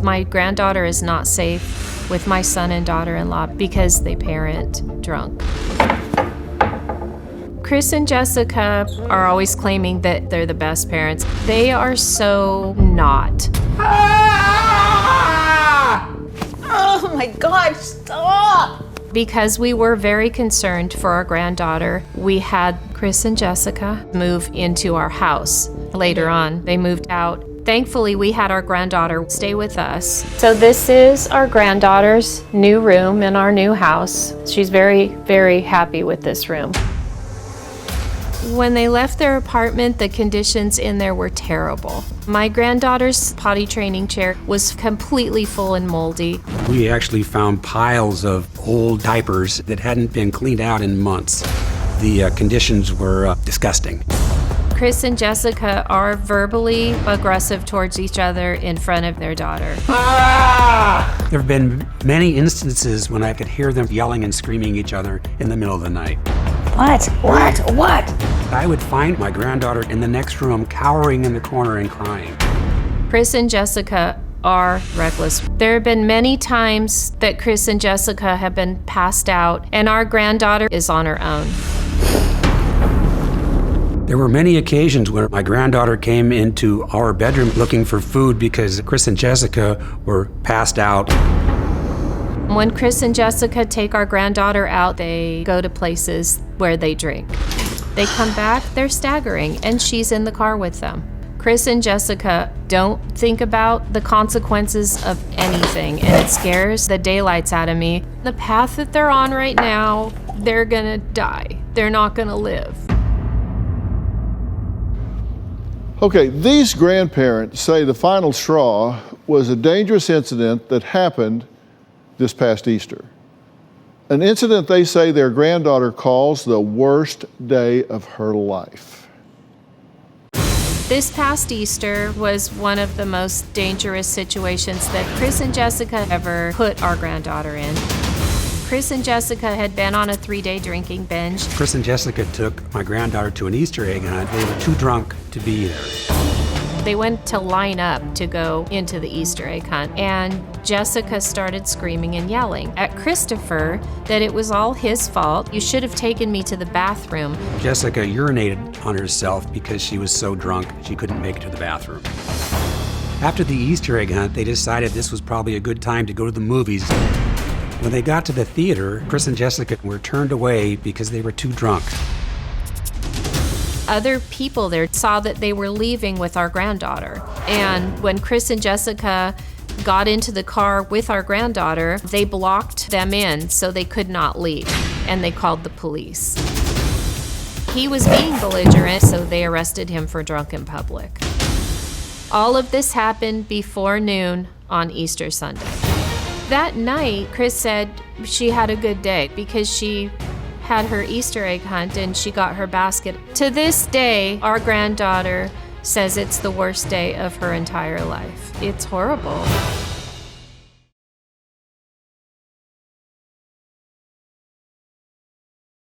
My granddaughter is not safe with my son and daughter-in-law because they parent drunk. Chris and Jessica are always claiming that they're the best parents. They are so not. Oh my God, stop! Because we were very concerned for our granddaughter, we had Chris and Jessica move into our house. Later on, they moved out. Thankfully, we had our granddaughter stay with us. So this is our granddaughter's new room in our new house. She's very, very happy with this room. When they left their apartment, the conditions in there were terrible. My granddaughter's potty training chair was completely full and moldy. We actually found piles of old diapers that hadn't been cleaned out in months. The conditions were disgusting. Chris and Jessica are verbally aggressive towards each other in front of their daughter. There have been many instances when I could hear them yelling and screaming at each other in the middle of the night. What? I would find my granddaughter in the next room, cowering in the corner and crying. Chris and Jessica are reckless. There have been many times that Chris and Jessica have been passed out, and our granddaughter is on her own. There were many occasions where my granddaughter came into our bedroom looking for food because Chris and Jessica were passed out. When Chris and Jessica take our granddaughter out, they go to places where they drink. They come back, they're staggering, and she's in the car with them. Chris and Jessica don't think about the consequences of anything, and it scares the daylights out of me. The path that they're on right now, they're gonna die. They're not gonna live. Okay, these grandparents say the final straw was a dangerous incident that happened this past Easter. An incident they say their granddaughter calls the worst day of her life. This past Easter was one of the most dangerous situations that Chris and Jessica ever put our granddaughter in. Chris and Jessica had been on a 3-day drinking binge. Chris and Jessica took my granddaughter to an Easter egg hunt. They were too drunk to be there. They went to line up to go into the Easter egg hunt, and Jessica started screaming and yelling at Christopher that it was all his fault. You should have taken me to the bathroom. Jessica urinated on herself because she was so drunk she couldn't make it to the bathroom. After the Easter egg hunt, they decided this was probably a good time to go to the movies. When they got to the theater, Chris and Jessica were turned away because they were too drunk. Other people there saw that they were leaving with our granddaughter. And when Chris and Jessica got into the car with our granddaughter, they blocked them in so they could not leave, and they called the police. He was being belligerent, so they arrested him for drunk in public. All of this happened before noon on Easter Sunday. That night, Chris said she had a good day because she had her Easter egg hunt and she got her basket. To this day, our granddaughter says it's the worst day of her entire life. It's horrible.